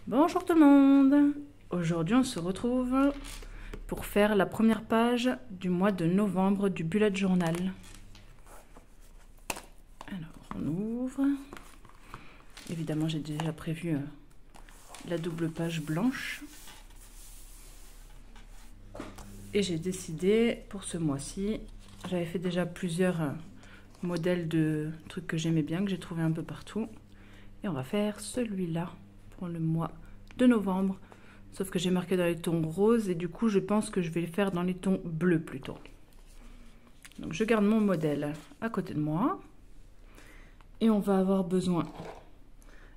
Bonjour tout le monde. Aujourd'hui on se retrouve pour faire la première page du mois de novembre du bullet journal. Alors on ouvre. Évidemment j'ai déjà prévu la double page blanche. Et j'ai décidé pour ce mois-ci, j'avais fait déjà plusieurs modèles de trucs que j'aimais bien, que j'ai trouvé un peu partout. Et on va faire celui-là pour le mois de novembre. Sauf que j'ai marqué dans les tons roses et du coup je pense que je vais le faire dans les tons bleus plutôt. Donc je garde mon modèle à côté de moi. Et on va avoir besoin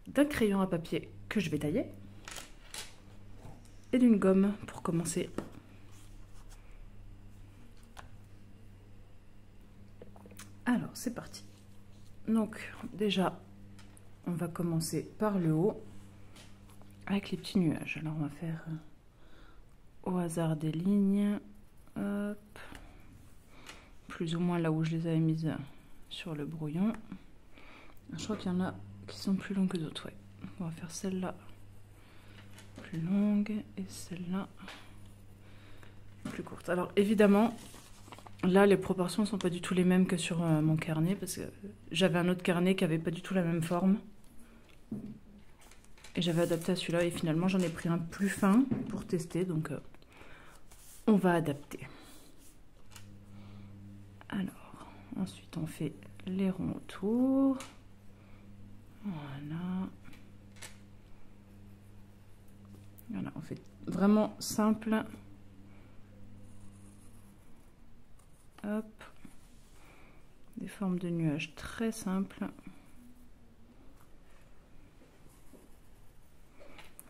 d'un crayon à papier que je vais tailler. Et d'une gomme pour commencer. Alors c'est parti. Donc déjà on va commencer par le haut avec les petits nuages. Alors on va faire au hasard des lignes, hop, plus ou moins là où je les avais mises sur le brouillon. Je crois qu'il y en a qui sont plus longues que d'autres, ouais. On va faire celle-là plus longue et celle-là plus courte. Alors évidemment là les proportions ne sont pas du tout les mêmes que sur mon carnet parce que j'avais un autre carnet qui avait pas du tout la même forme. Et j'avais adapté à celui-là et finalement j'en ai pris un plus fin pour tester, donc on va adapter. Alors, ensuite on fait les ronds autour. Voilà. Voilà, on fait vraiment simple. Hop. Des formes de nuages très simples.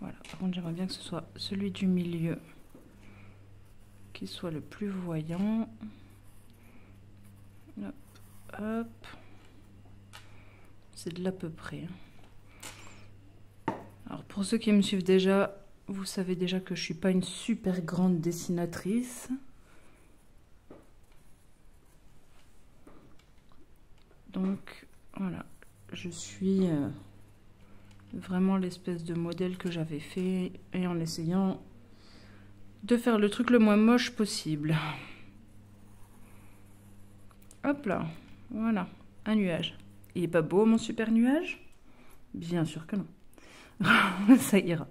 Voilà, par contre j'aimerais bien que ce soit celui du milieu qui soit le plus voyant. Hop, hop. C'est de l'à peu près. Alors pour ceux qui me suivent déjà, vous savez déjà que je suis pas une super grande dessinatrice. Donc voilà, je suis vraiment l'espèce de modèle que j'avais fait et en essayant de faire le truc le moins moche possible. Hop là, voilà, un nuage. Il est pas beau mon super nuage? Bien sûr que non. Ça ira.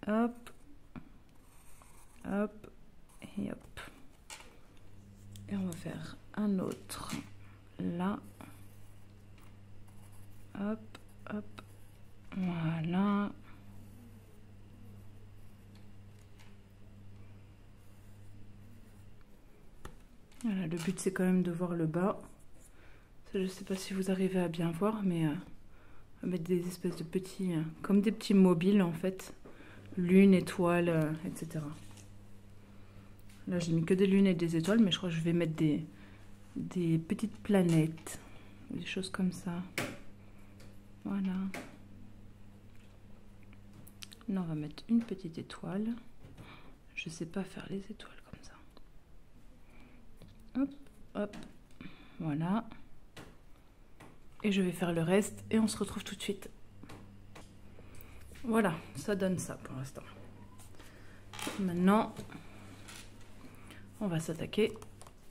Hop, hop et hop. Et on va faire un autre là. Hop, hop. Voilà. Voilà, le but c'est quand même de voir le bas. Ça, je sais pas si vous arrivez à bien voir, mais on va mettre des espèces de petits, comme des petits mobiles en fait. Lune, étoile, etc. Là j'ai mis que des lunes et des étoiles, mais je crois que je vais mettre des petites planètes. Des choses comme ça. Voilà. Là, on va mettre une petite étoile. Je sais pas faire les étoiles comme ça. Hop, hop. Voilà. Et je vais faire le reste et on se retrouve tout de suite. Voilà, ça donne ça pour l'instant. Maintenant, on va s'attaquer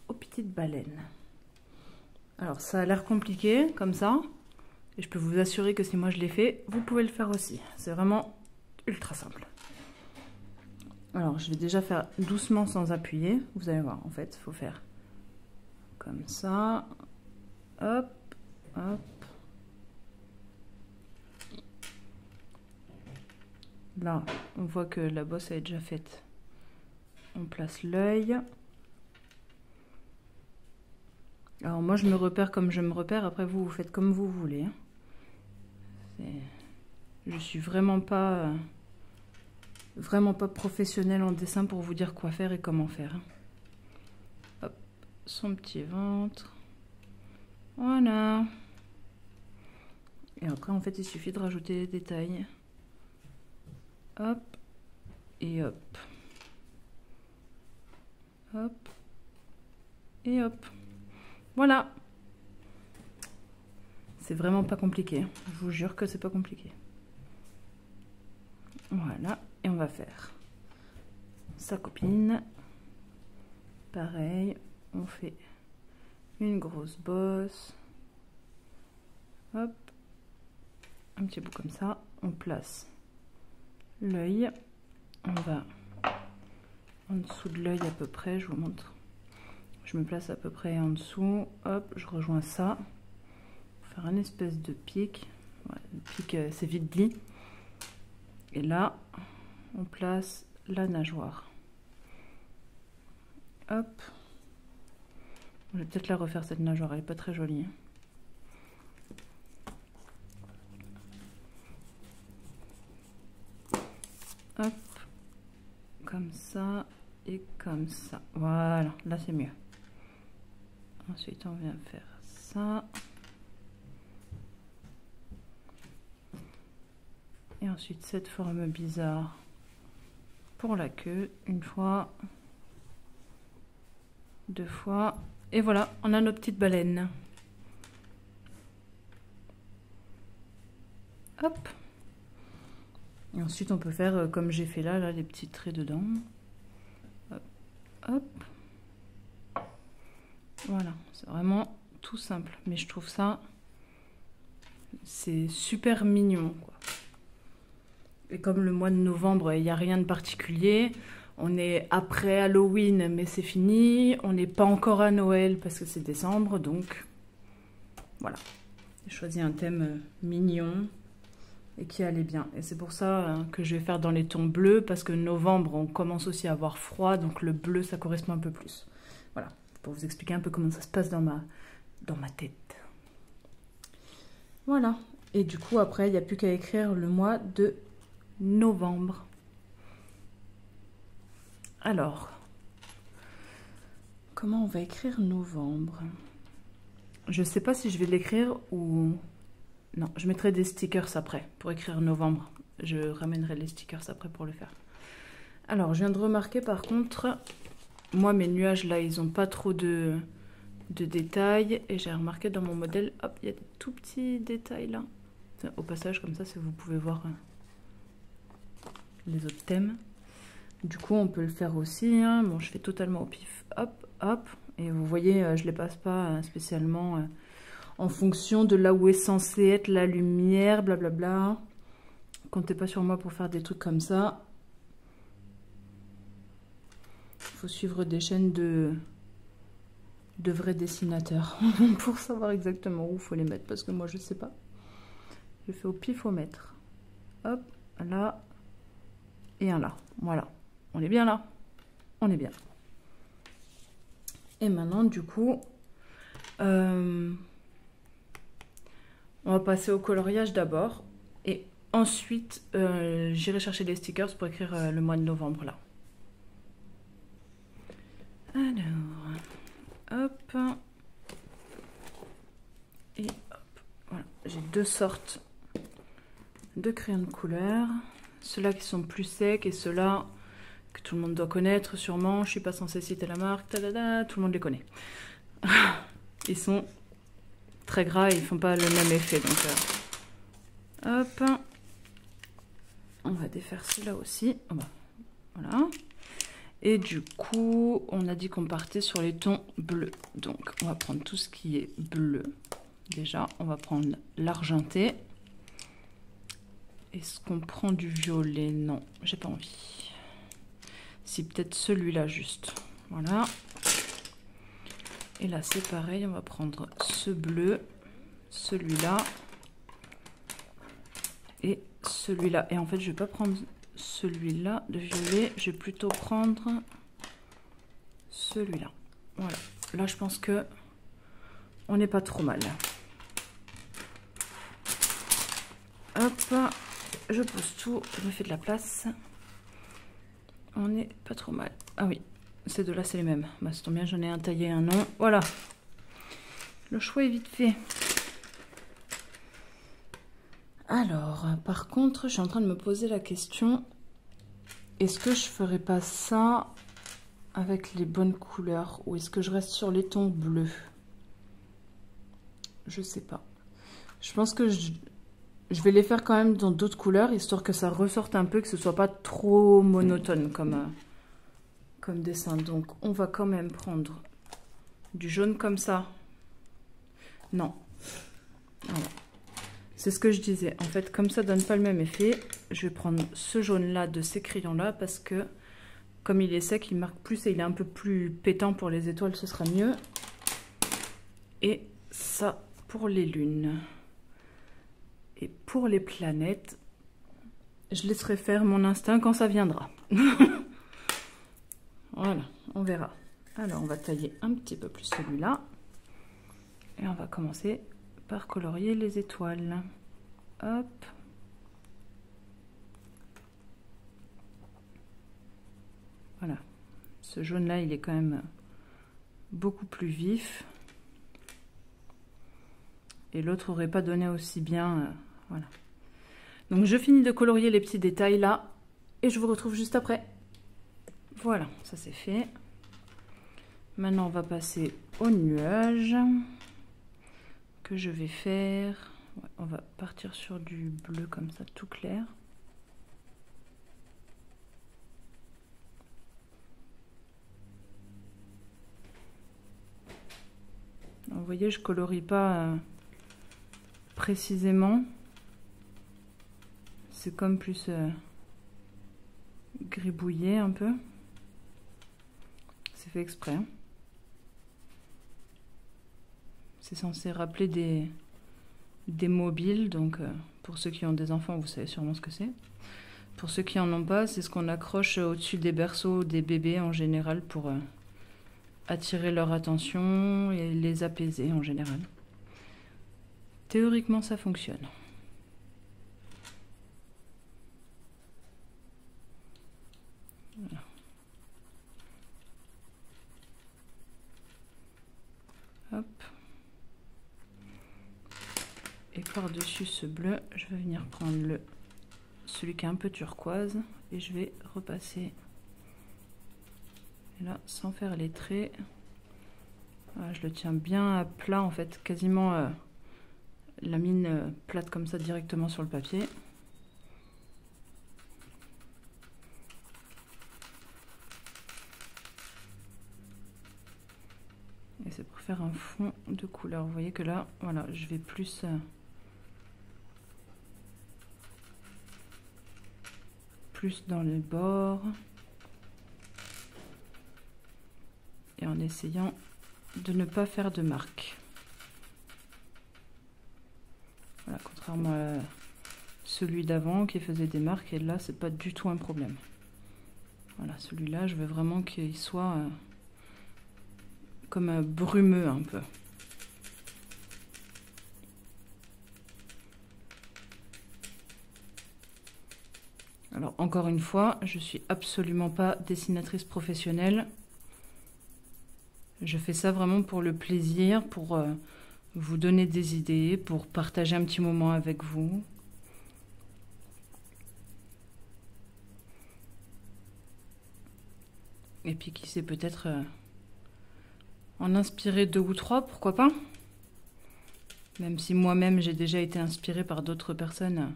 aux petites baleines. Alors, ça a l'air compliqué comme ça. Et je peux vous assurer que si moi je l'ai fait, vous pouvez le faire aussi. C'est vraiment ultra simple. Alors, je vais déjà faire doucement sans appuyer. Vous allez voir, en fait, il faut faire comme ça. Hop, hop. Là, on voit que la bosse est déjà faite. On place l'œil. Alors moi, je me repère comme je me repère. Après, vous faites comme vous voulez. Je suis vraiment pas professionnelle en dessin pour vous dire quoi faire et comment faire. Hop, son petit ventre. Voilà. Et après, en fait, il suffit de rajouter des détails. Hop et hop. Hop et hop. Voilà. C'est vraiment pas compliqué. Je vous jure que c'est pas compliqué. Voilà, et on va faire sa copine. Pareil, on fait une grosse bosse. Hop, un petit bout comme ça. On place l'œil. On va en dessous de l'œil à peu près, je vous montre. Je me place à peu près en dessous. Hop, je rejoins ça. Pour faire un espèce de pic. Ouais, le pic, c'est vite dit. Et là, on place la nageoire. Hop. Je vais peut-être la refaire cette nageoire, elle n'est pas très jolie. Hop. Comme ça et comme ça. Voilà, là c'est mieux. Ensuite, on vient faire ça. Et ensuite, cette forme bizarre pour la queue. Une fois, deux fois. Et voilà, on a nos petites baleines. Hop. Et ensuite, on peut faire comme j'ai fait là, les petits traits dedans. Hop. Hop. Voilà, c'est vraiment tout simple. Mais je trouve ça, c'est super mignon, quoi. Et comme le mois de novembre, il n'y a rien de particulier. On est après Halloween, mais c'est fini. On n'est pas encore à Noël parce que c'est décembre. Donc, voilà. J'ai choisi un thème mignon et qui allait bien. Et c'est pour ça que je vais faire dans les tons bleus. Parce que novembre, on commence aussi à avoir froid. Donc le bleu, ça correspond un peu plus. Voilà. Pour vous expliquer un peu comment ça se passe dans ma tête. Voilà. Et du coup, après, il n'y a plus qu'à écrire le mois de novembre. Alors, comment on va écrire novembre? Je ne sais pas si je vais l'écrire ou... Non, je mettrai des stickers après pour écrire novembre. Je ramènerai les stickers après pour le faire. Alors, je viens de remarquer par contre, moi mes nuages là, ils n'ont pas trop de détails. Et j'ai remarqué dans mon modèle, hop, il y a des tout petits détails là. Au passage, comme ça, si vous pouvez voir les autres thèmes. Du coup, on peut le faire aussi. Hein. Bon, je fais totalement au pif. Hop, hop. Et vous voyez, je ne les passe pas spécialement en fonction de là où est censée être la lumière, blablabla. Comptez pas sur moi pour faire des trucs comme ça. Il faut suivre des chaînes de vrais dessinateurs pour savoir exactement où il faut les mettre. Parce que moi, je ne sais pas. Je fais au pif au mètre. Hop, là. Et un là. Voilà. On est bien là. On est bien. Et maintenant, du coup, on va passer au coloriage d'abord. Et ensuite, j'irai chercher des stickers pour écrire le mois de novembre là. Alors, hop. Et hop. Voilà. J'ai deux sortes de crayons de couleur. Ceux-là qui sont plus secs et ceux-là que tout le monde doit connaître sûrement. Je suis pas censée citer la marque. Tadada, tout le monde les connaît. Ils sont très gras et ils font pas le même effet. Donc, hop. On va défaire ceux-là aussi. Voilà. Et du coup, on a dit qu'on partait sur les tons bleus. Donc, on va prendre tout ce qui est bleu. Déjà, on va prendre l'argenté. Est-ce qu'on prend du violet? Non, j'ai pas envie. Si, peut-être celui-là juste. Voilà. Et là, c'est pareil, on va prendre ce bleu, celui-là et celui-là. Et en fait, je vais pas prendre celui-là de violet, je vais plutôt prendre celui-là. Voilà. Là, je pense que on n'est pas trop mal. Hop, je pose tout, je me fais de la place. On n'est pas trop mal. Ah oui, ces deux-là, c'est les mêmes. Bah, ça tombe bien, j'en ai un taillé, un non. Voilà. Le choix est vite fait. Alors, par contre, je suis en train de me poser la question. Est-ce que je ferais pas ça avec les bonnes couleurs? Ou est-ce que je reste sur les tons bleus? Je sais pas. Je pense que Je vais les faire quand même dans d'autres couleurs, histoire que ça ressorte un peu, que ce soit pas trop monotone comme dessin. Donc on va quand même prendre du jaune comme ça. Non. Voilà. C'est ce que je disais. En fait, comme ça donne pas le même effet, je vais prendre ce jaune-là de ces crayons-là parce que comme il est sec, il marque plus et il est un peu plus pétant pour les étoiles, ce sera mieux. Et ça pour les lunes. Et pour les planètes, je laisserai faire mon instinct quand ça viendra. Voilà, on verra. Alors, on va tailler un petit peu plus celui-là. Et on va commencer par colorier les étoiles. Hop. Voilà. Ce jaune-là, il est quand même beaucoup plus vif. Et l'autre n'aurait pas donné aussi bien. Voilà. Donc, je finis de colorier les petits détails là. Et je vous retrouve juste après. Voilà, ça c'est fait. Maintenant, on va passer au nuage que je vais faire. Ouais, on va partir sur du bleu comme ça, tout clair. Donc, vous voyez, je colorie pas précisément. C'est comme plus gribouillé un peu. C'est fait exprès. Hein. C'est censé rappeler des mobiles, donc pour ceux qui ont des enfants, vous savez sûrement ce que c'est. Pour ceux qui en ont pas, c'est ce qu'on accroche au-dessus des berceaux des bébés en général pour attirer leur attention et les apaiser en général. Théoriquement, ça fonctionne. Voilà. Hop. Et par-dessus ce bleu, je vais venir prendre celui qui est un peu turquoise et je vais repasser là sans faire les traits. Voilà, je le tiens bien à plat en fait, quasiment la mine plate comme ça directement sur le papier. Et c'est pour faire un fond de couleur. Vous voyez que là, voilà, je vais plus dans les bords et en essayant de ne pas faire de marque. Voilà, contrairement à celui d'avant qui faisait des marques, et là c'est pas du tout un problème. Voilà, celui-là je veux vraiment qu'il soit comme brumeux un peu. Alors encore une fois, je suis absolument pas dessinatrice professionnelle. Je fais ça vraiment pour le plaisir, pour vous donner des idées, pour partager un petit moment avec vous. Et puis qui sait, peut-être en inspirer 2 ou 3, pourquoi pas? Même si moi-même j'ai déjà été inspirée par d'autres personnes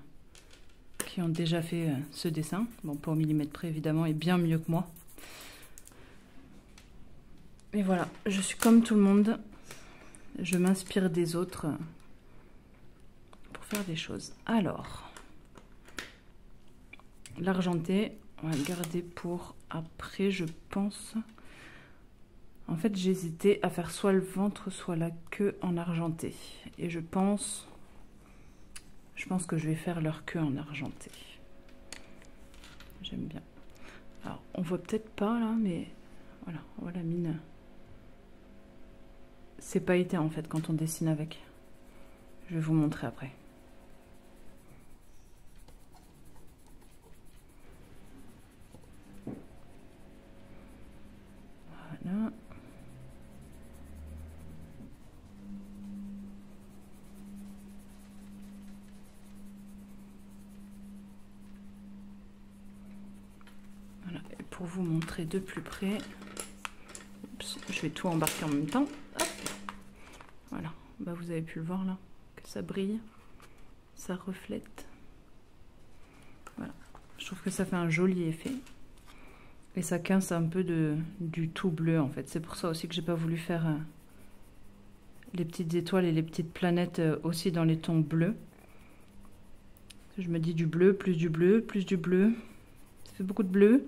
qui ont déjà fait ce dessin. Bon, pas au millimètre près évidemment, et bien mieux que moi. Et voilà, je suis comme tout le monde. Je m'inspire des autres pour faire des choses. Alors, l'argenté, on va le garder pour après, je pense. En fait, j'hésitais à faire soit le ventre, soit la queue en argenté. Et je pense que je vais faire leur queue en argenté. J'aime bien. Alors, on voit peut-être pas là, mais voilà, on voit la mine. C'est pailleté en fait quand on dessine avec. Je vais vous montrer après. Voilà. Voilà. Et pour vous montrer de plus près, oups, je vais tout embarquer en même temps. Hop. Voilà, bah, vous avez pu le voir là, que ça brille. ça reflète. Voilà, je trouve que ça fait un joli effet. Et ça quince un peu du tout bleu en fait. C'est pour ça aussi que j'ai pas voulu faire les petites étoiles et les petites planètes aussi dans les tons bleus. Je me dis du bleu, plus du bleu, plus du bleu. Ça fait beaucoup de bleu.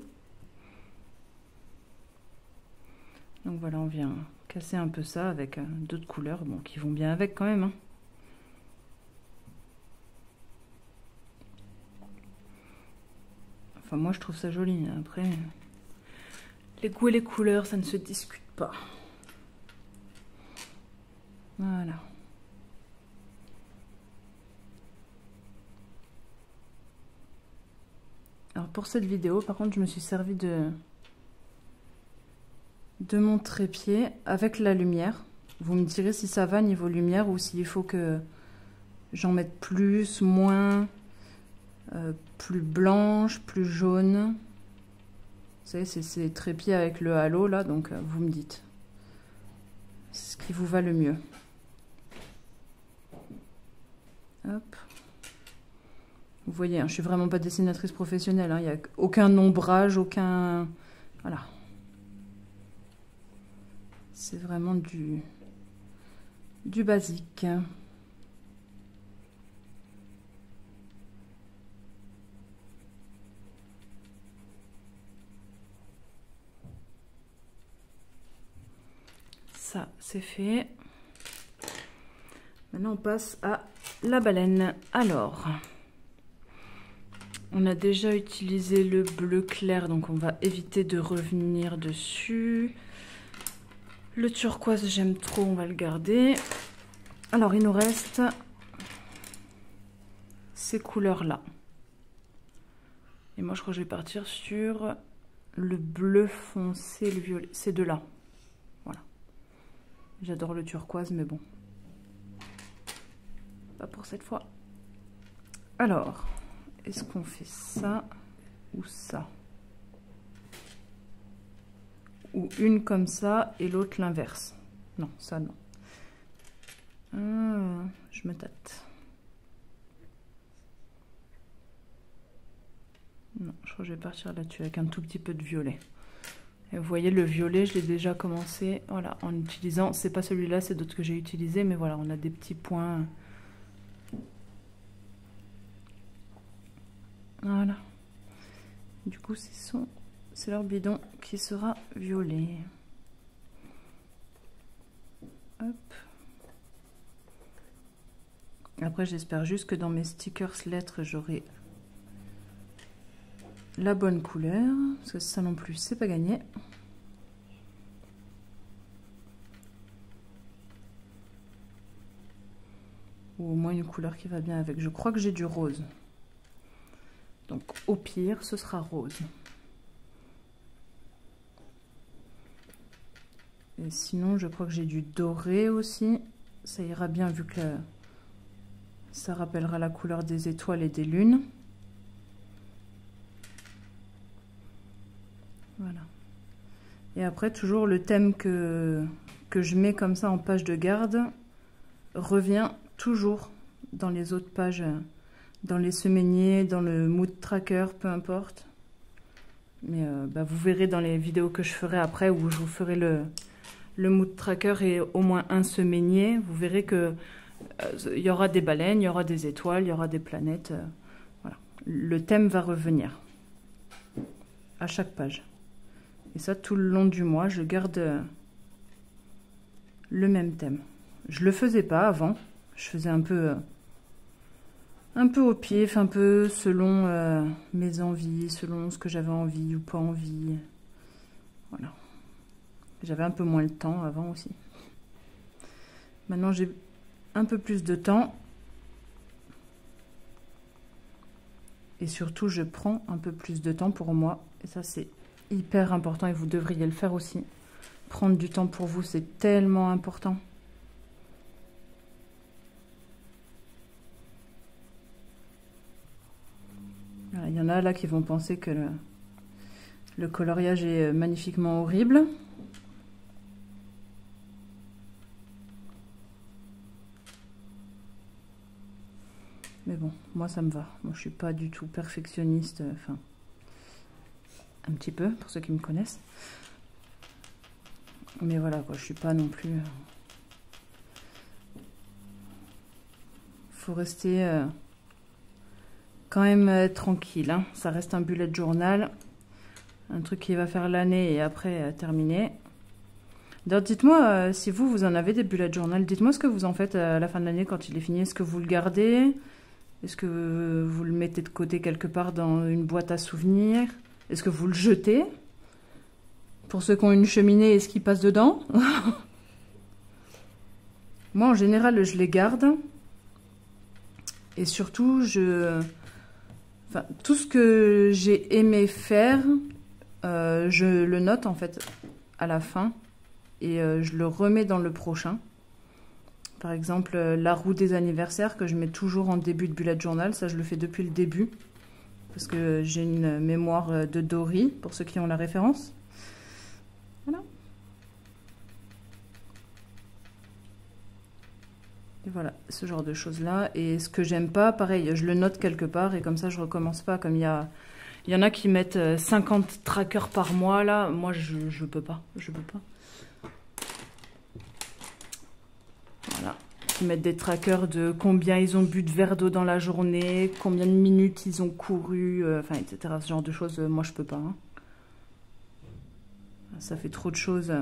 Donc voilà, on vient casser un peu ça avec d'autres couleurs, bon, qui vont bien avec quand même. Hein. Enfin, moi je trouve ça joli. Après, les goûts et les couleurs, ça ne se discute pas. Voilà. Alors pour cette vidéo, par contre, je me suis servi de mon trépied avec la lumière. Vous me direz si ça va niveau lumière ou s'il faut que j'en mette plus, moins, plus blanche, plus jaune. Vous savez, c'est ces trépieds avec le halo là, donc vous me dites. C'est ce qui vous va le mieux. Hop. Vous voyez, hein, je suis vraiment pas dessinatrice professionnelle. Il n'y a aucun ombrage, aucun... Voilà. C'est vraiment du basique. Ça, c'est fait. Maintenant, on passe à la baleine. Alors, on a déjà utilisé le bleu clair, donc on va éviter de revenir dessus. Le turquoise, j'aime trop, on va le garder. Alors, il nous reste ces couleurs-là. Et moi, je crois que je vais partir sur le bleu foncé, le violet, ces deux-là. Voilà. J'adore le turquoise, mais bon. Pas pour cette fois. Alors, est-ce qu'on fait ça ou ça? Ou une comme ça et l'autre l'inverse? Non, ça non. Ah, je me tâte. Non, je crois que je vais partir là-dessus avec un tout petit peu de violet. Et vous voyez, le violet, je l'ai déjà commencé, voilà, en utilisant. C'est pas celui-là, c'est d'autres que j'ai utilisé, mais voilà, on a des petits points. Voilà. Du coup, c'est leur bidon qui sera violet. Hop. Après, j'espère juste que dans mes stickers lettres, j'aurai la bonne couleur, parce que ça non plus, c'est pas gagné. Ou au moins une couleur qui va bien avec. Je crois que j'ai du rose. Donc au pire, ce sera rose. Et sinon, je crois que j'ai du doré aussi. Ça ira bien vu que ça rappellera la couleur des étoiles et des lunes. Voilà. Et après, toujours le thème que je mets comme ça en page de garde revient toujours dans les autres pages, dans les semainiers, dans le mood tracker, peu importe. Mais vous verrez dans les vidéos que je ferai après, où je vous ferai le mood tracker et au moins un semainier. Vous verrez que il y aura des baleines, il y aura des étoiles, il y aura des planètes. Voilà. Le thème va revenir à chaque page. Et ça, tout le long du mois, je garde le même thème. Je le faisais pas avant. Je faisais un peu au pif, un peu selon mes envies, selon ce que j'avais envie ou pas envie. Voilà. J'avais un peu moins le temps avant aussi. Maintenant, j'ai un peu plus de temps. Et surtout, je prends un peu plus de temps pour moi. Et ça, c'est hyper important et vous devriez le faire aussi. Prendre du temps pour vous, c'est tellement important. Voilà, il y en a là qui vont penser que le coloriage est magnifiquement horrible. Mais bon, moi ça me va. Moi je suis pas du tout perfectionniste, enfin, un petit peu, pour ceux qui me connaissent. Mais voilà, quoi, je suis pas non plus... Faut rester quand même tranquille, hein. Ça reste un bullet journal. Un truc qui va faire l'année et après terminer. D'ailleurs, dites-moi si vous en avez des bullet journal. Dites-moi ce que vous en faites à la fin de l'année quand il est fini. Est-ce que vous le gardez? Est-ce que vous le mettez de côté quelque part dans une boîte à souvenirs? Est-ce que vous le jetez? Pour ceux qui ont une cheminée, est-ce qu'ils passent dedans? Moi, en général, je les garde. Et surtout, enfin, tout ce que j'ai aimé faire, je le note en fait à la fin. Et je le remets dans le prochain. Par exemple, la roue des anniversaires que je mets toujours en début de bullet journal. Ça, je le fais depuis le début. Parce que j'ai une mémoire de Dory, pour ceux qui ont la référence. Voilà. Et voilà, ce genre de choses-là. Et ce que j'aime pas, pareil, je le note quelque part. Et comme ça, je recommence pas. Comme il y en a qui mettent 50 trackers par mois, là. Moi, je peux pas. Je peux pas. Voilà, qui mettent des trackers de combien ils ont bu de verre d'eau dans la journée, combien de minutes ils ont couru, enfin, etc. Ce genre de choses, moi, je peux pas. Hein. Ça fait trop de choses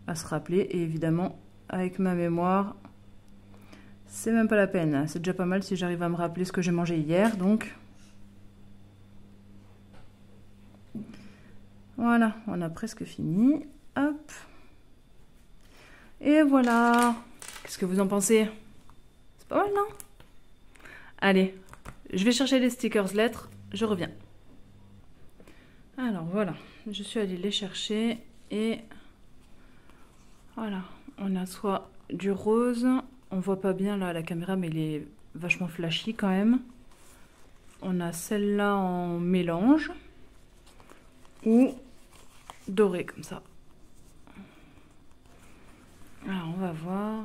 à se rappeler. Et évidemment, avec ma mémoire, c'est même pas la peine. C'est déjà pas mal si j'arrive à me rappeler ce que j'ai mangé hier, donc... Voilà, on a presque fini. Hop. Et voilà. Qu'est-ce que vous en pensez? C'est pas mal, non? Allez, je vais chercher les stickers lettres, je reviens. Alors voilà, je suis allée les chercher et voilà, on a soit du rose, on voit pas bien là à la caméra mais il est vachement flashy quand même. On a celle-là en mélange ou doré comme ça. Alors on va voir.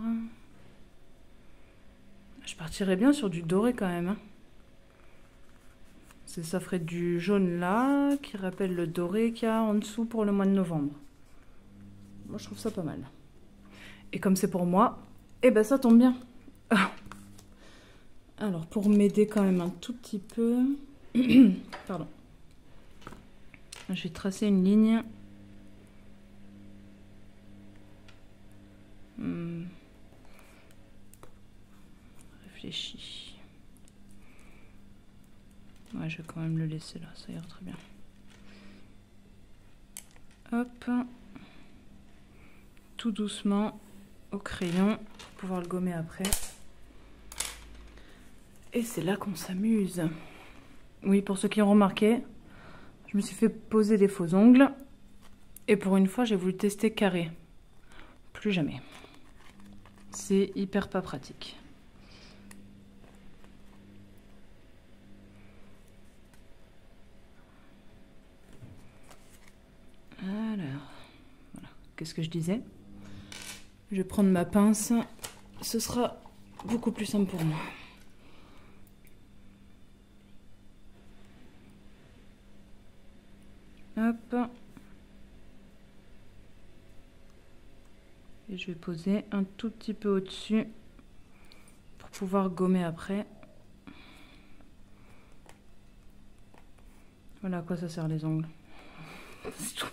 Je partirais bien sur du doré quand même. Hein. Ça ferait du jaune là, qui rappelle le doré qu'il y a en dessous pour le mois de novembre. Moi je trouve ça pas mal. Et comme c'est pour moi, eh ben ça tombe bien. Alors pour m'aider quand même un tout petit peu, pardon. Je vais tracer une ligne. Réfléchis. Ouais, je vais quand même le laisser là, ça ira très bien. Hop. Tout doucement au crayon pour pouvoir le gommer après. Et c'est là qu'on s'amuse. Oui, pour ceux qui ont remarqué, je me suis fait poser des faux ongles. Et pour une fois, j'ai voulu tester carré. Plus jamais. C'est hyper pas pratique. Alors, voilà. Qu'est-ce que je disais? Je vais prendre ma pince. Ce sera beaucoup plus simple pour moi. Hop. Et je vais poser un tout petit peu au-dessus pour pouvoir gommer après. Voilà à quoi ça sert les ongles. C'est tout.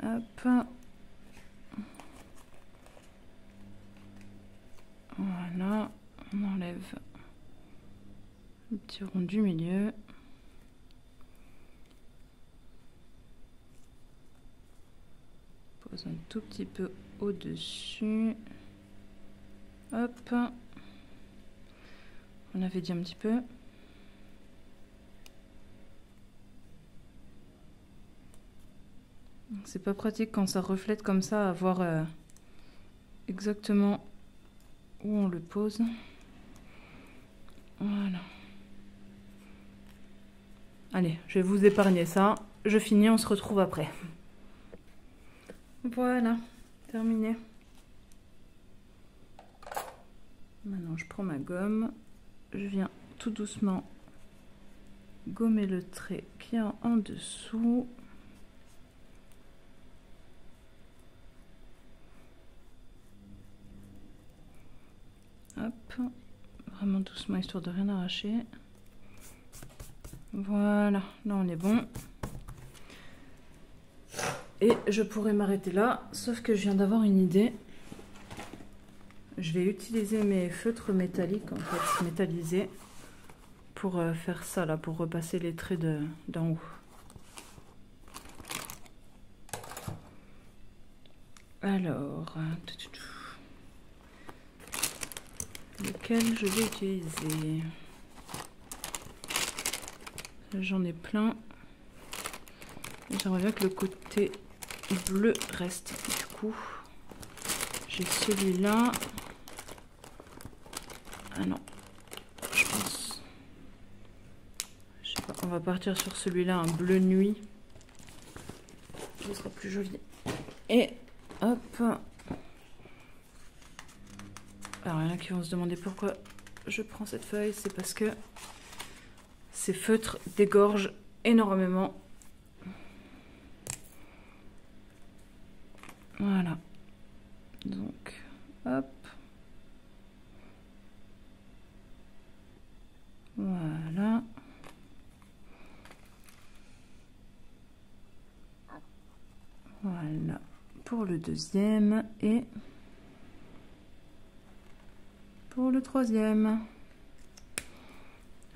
Hop. Voilà. On enlève le petit rond du milieu. Pose un tout petit peu au-dessus. Hop. On avait dit un petit peu. C'est pas pratique quand ça reflète comme ça à voir exactement où on le pose. Voilà. Allez, je vais vous épargner ça. Je finis, on se retrouve après. Voilà, terminé. Maintenant je prends ma gomme, je viens tout doucement gommer le trait qui est en dessous. Hop, vraiment doucement histoire de rien arracher. Voilà, là on est bon. Et je pourrais m'arrêter là, sauf que je viens d'avoir une idée. Je vais utiliser mes feutres métalliques, en fait, métallisés, pour faire ça là, pour repasser les traits d'en haut. Alors, lequel je vais utiliser? J'en ai plein. J'aimerais bien que le côté bleu reste. Du coup, j'ai celui-là. Ah non, je pense. Je sais pas, on va partir sur celui-là, un bleu nuit. Ce sera plus joli. Et hop. Alors, il y en a qui vont se demander pourquoi je prends cette feuille. C'est parce que ces feutres dégorgent énormément. Voilà. Donc, hop. Voilà. Voilà pour le deuxième et pour le troisième.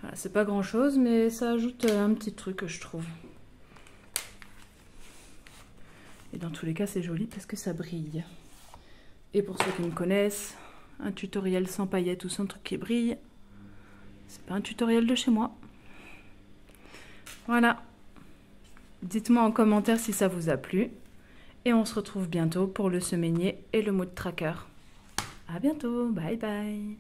Voilà, c'est pas grand chose, mais ça ajoute un petit truc, je trouve. Et dans tous les cas, c'est joli parce que ça brille. Et pour ceux qui me connaissent, un tutoriel sans paillettes ou sans truc qui brille, c'est pas un tutoriel de chez moi. Voilà. Dites-moi en commentaire si ça vous a plu. Et on se retrouve bientôt pour le semainier et le mot de tracker. À bientôt. Bye bye.